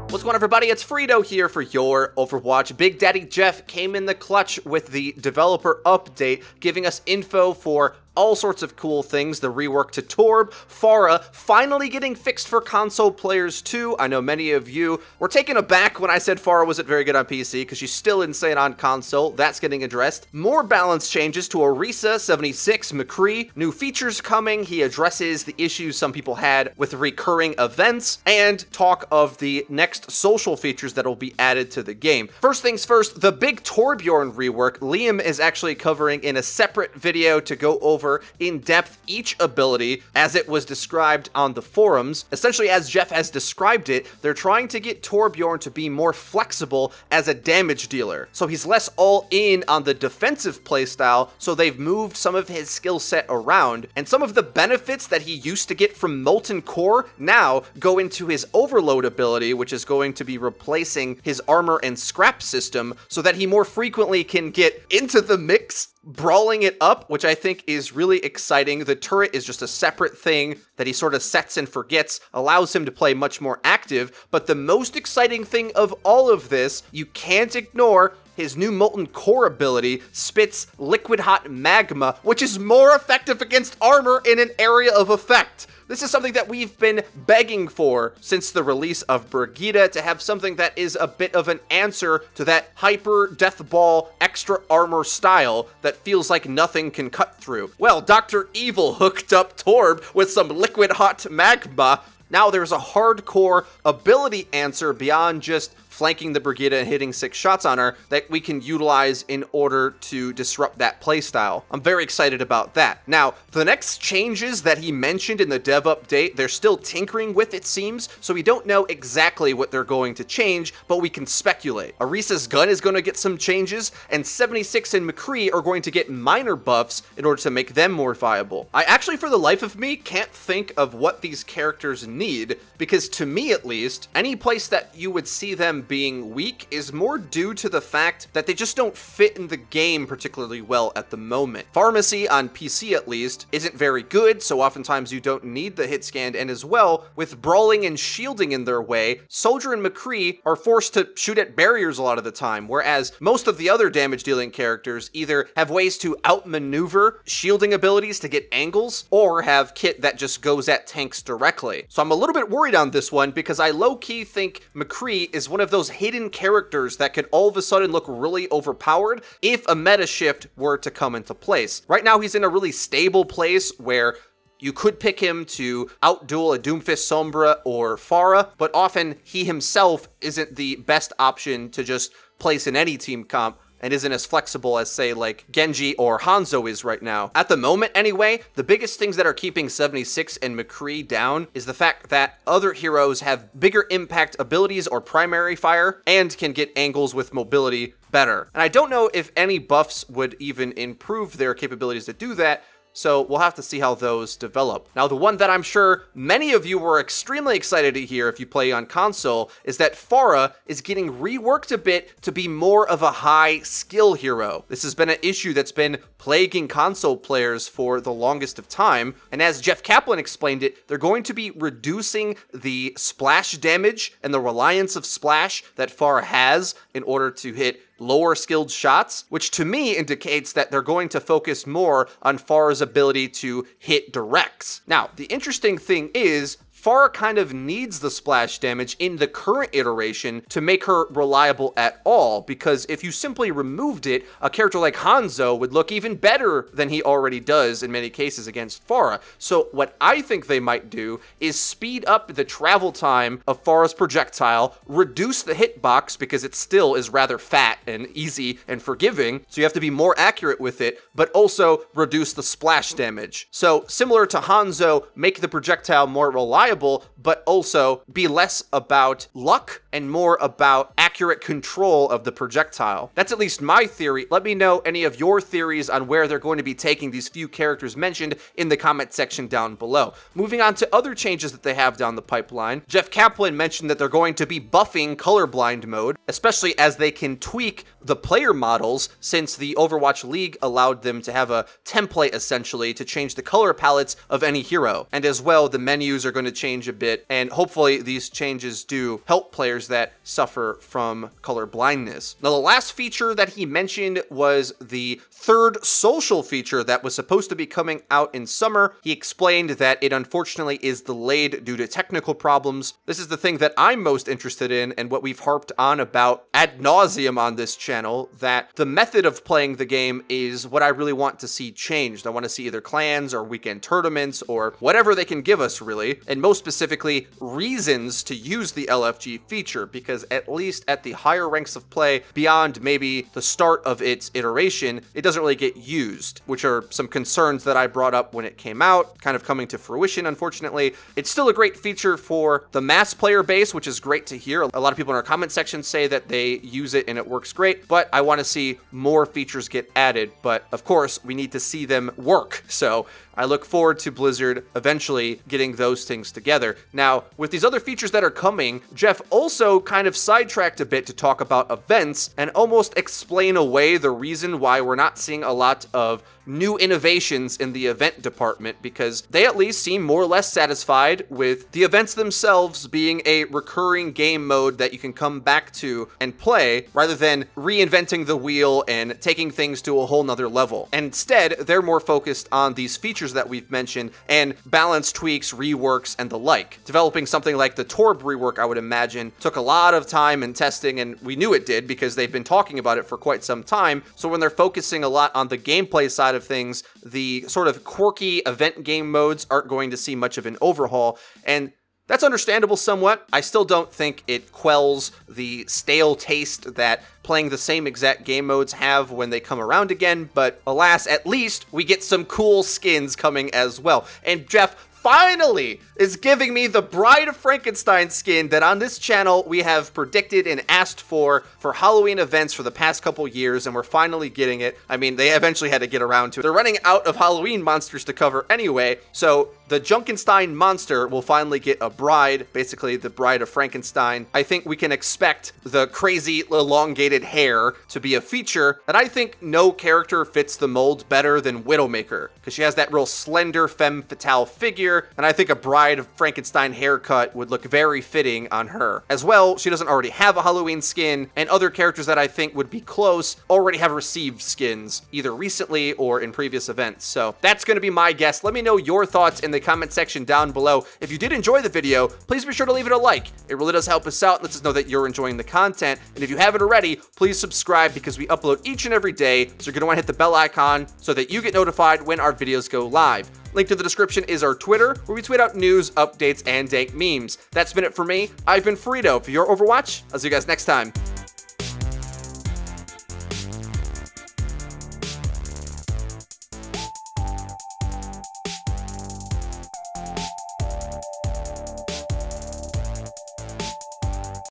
What's going on, everybody? It's Frito here for your Overwatch. Big Daddy Jeff came in the clutch with the developer update, giving us info for all sorts of cool things. The rework to Torb, Pharah finally getting fixed for console players too. I know many of you were taken aback when I said Pharah wasn't very good on PC because she's still insane on console. That's getting addressed. More balance changes to Orisa, 76, McCree. New features coming. He addresses the issues some people had with recurring events and talk of the next social features that will be added to the game. First things first, the big torbjorn rework, Liam is actually covering in a separate video to go over in depth each ability as it was described on the forums. Essentially, as Jeff has described it, they're trying to get Torbjorn to be more flexible as a damage dealer. So he's less all in on the defensive playstyle, so they've moved some of his skill set around, and some of the benefits that he used to get from Molten Core now go into his Overload ability, which is going to be replacing his armor and scrap system so that he more frequently can get into the mix, brawling it up, which I think is really exciting. The turret is just a separate thing that he sort of sets and forgets, allows him to play much more active. But the most exciting thing of all of this, you can't ignore his new Molten Core ability spits liquid hot magma, which is more effective against armor in an area of effect. This is something that we've been begging for since the release of Brigida, to have something that is a bit of an answer to that hyper death ball extra armor style that feels like nothing can cut through. Well, Dr. Evil hooked up Torb with some liquid hot magma. Now there's a hardcore ability answer beyond just flanking the Brigida and hitting 6 shots on her that we can utilize in order to disrupt that playstyle. I'm very excited about that. Now, the next changes that he mentioned in the dev update, they're still tinkering with, it seems, so we don't know exactly what they're going to change, but we can speculate. Orisa's gun is going to get some changes, and 76 and McCree are going to get minor buffs in order to make them more viable. I actually, for the life of me, can't think of what these characters need, because to me at least, any place that you would see them being weak is more due to the fact that they just don't fit in the game particularly well at the moment. Pharmacy, on PC at least, isn't very good, so oftentimes you don't need the hit scan, and as well, with brawling and shielding in their way, Soldier and McCree are forced to shoot at barriers a lot of the time, whereas most of the other damage dealing characters either have ways to outmaneuver shielding abilities to get angles, or have kit that just goes at tanks directly. So I'm a little bit worried on this one, because I low-key think McCree is one of those hidden characters that could all of a sudden look really overpowered if a meta shift were to come into place. Right now, he's in a really stable place where you could pick him to outduel a Doomfist Sombra or Pharah, but often he himself isn't the best option to just place in any team comp, and isn't as flexible as, say, like Genji or Hanzo is right now. At the moment, anyway, the biggest things that are keeping 76 and McCree down is the fact that other heroes have bigger impact abilities or primary fire, and can get angles with mobility better. And I don't know if any buffs would even improve their capabilities to do that, so we'll have to see how those develop. Now, the one that I'm sure many of you were extremely excited to hear if you play on console is that Pharah is getting reworked a bit to be more of a high skill hero. This has been an issue that's been plaguing console players for the longest of time, and as Jeff Kaplan explained it, they're going to be reducing the splash damage and the reliance of splash that Pharah has in order to hit lower skilled shots, which to me indicates that they're going to focus more on Pharah's ability to hit directs. Now, the interesting thing is, Pharah kind of needs the splash damage in the current iteration to make her reliable at all, because if you simply removed it, a character like Hanzo would look even better than he already does in many cases against Pharah. So what I think they might do is speed up the travel time of Pharah's projectile, reduce the hitbox because it still is rather fat and easy and forgiving, so you have to be more accurate with it, but also reduce the splash damage. So similar to Hanzo, make the projectile more reliable, but also be less about luck and more about accurate control of the projectile. That's at least my theory. Let me know any of your theories on where they're going to be taking these few characters mentioned in the comment section down below. Moving on to other changes that they have down the pipeline, Jeff Kaplan mentioned that they're going to be buffing colorblind mode, especially as they can tweak the player models, since the Overwatch League allowed them to have a template essentially to change the color palettes of any hero. And as well, the menus are going to change a bit, and hopefully these changes do help players players that suffer from color blindness. Now, the last feature that he mentioned was the third social feature that was supposed to be coming out in summer. He explained that it unfortunately is delayed due to technical problems. This is the thing that I'm most interested in and what we've harped on about ad nauseum on this channel, that the method of playing the game is what I really want to see changed. I want to see either clans or weekend tournaments or whatever they can give us, really, and most specifically reasons to use the LFG feature, because at least at the higher ranks of play, beyond maybe the start of its iteration, it doesn't really get used, which are some concerns that I brought up when it came out, kind of coming to fruition, unfortunately. It's still a great feature for the mass player base, which is great to hear. A lot of people in our comment section say that they use it and it works great, but I want to see more features get added. But of course, we need to see them work. So I look forward to Blizzard eventually getting those things together. Now, with these other features that are coming, Jeff also kind of sidetracked a bit to talk about events and almost explain away the reason why we're not seeing a lot of new innovations in the event department, because they at least seem more or less satisfied with the events themselves being a recurring game mode that you can come back to and play, rather than reinventing the wheel and taking things to a whole nother level. And instead, they're more focused on these features that we've mentioned and balance tweaks, reworks, and the like. Developing something like the torb rework, I would imagine, took a lot of time and testing, and we knew it did because they've been talking about it for quite some time. So when they're focusing a lot on the gameplay side of things, the sort of quirky event game modes aren't going to see much of an overhaul, and that's understandable somewhat. I still don't think it quells the stale taste that playing the same exact game modes have when they come around again, but alas, at least we get some cool skins coming as well. And Jeff finally is giving me the Bride of Frankenstein skin that on this channel we have predicted and asked for Halloween events for the past couple years, and we're finally getting it. I mean, they eventually had to get around to it. They're running out of Halloween monsters to cover anyway, so the Junkenstein Monster will finally get a bride, basically the Bride of Frankenstein. I think we can expect the crazy elongated hair to be a feature, and I think no character fits the mold better than Widowmaker, because she has that real slender femme fatale figure, and I think a Bride of Frankenstein haircut would look very fitting on her. As well, she doesn't already have a Halloween skin, and other characters that I think would be close already have received skins, either recently or in previous events. So that's going to be my guess. Let me know your thoughts in the comment section down below. If you did enjoy the video, please be sure to leave it a like. It really does help us out and lets us know that you're enjoying the content. And if you haven't already, please subscribe, because we upload each and every day, so you're going to want to hit the bell icon so that you get notified when our videos go live. Link to the description is our Twitter, where we tweet out news, updates, and dank memes. That's been it for me. I've been Frito for your Overwatch. I'll see you guys next time.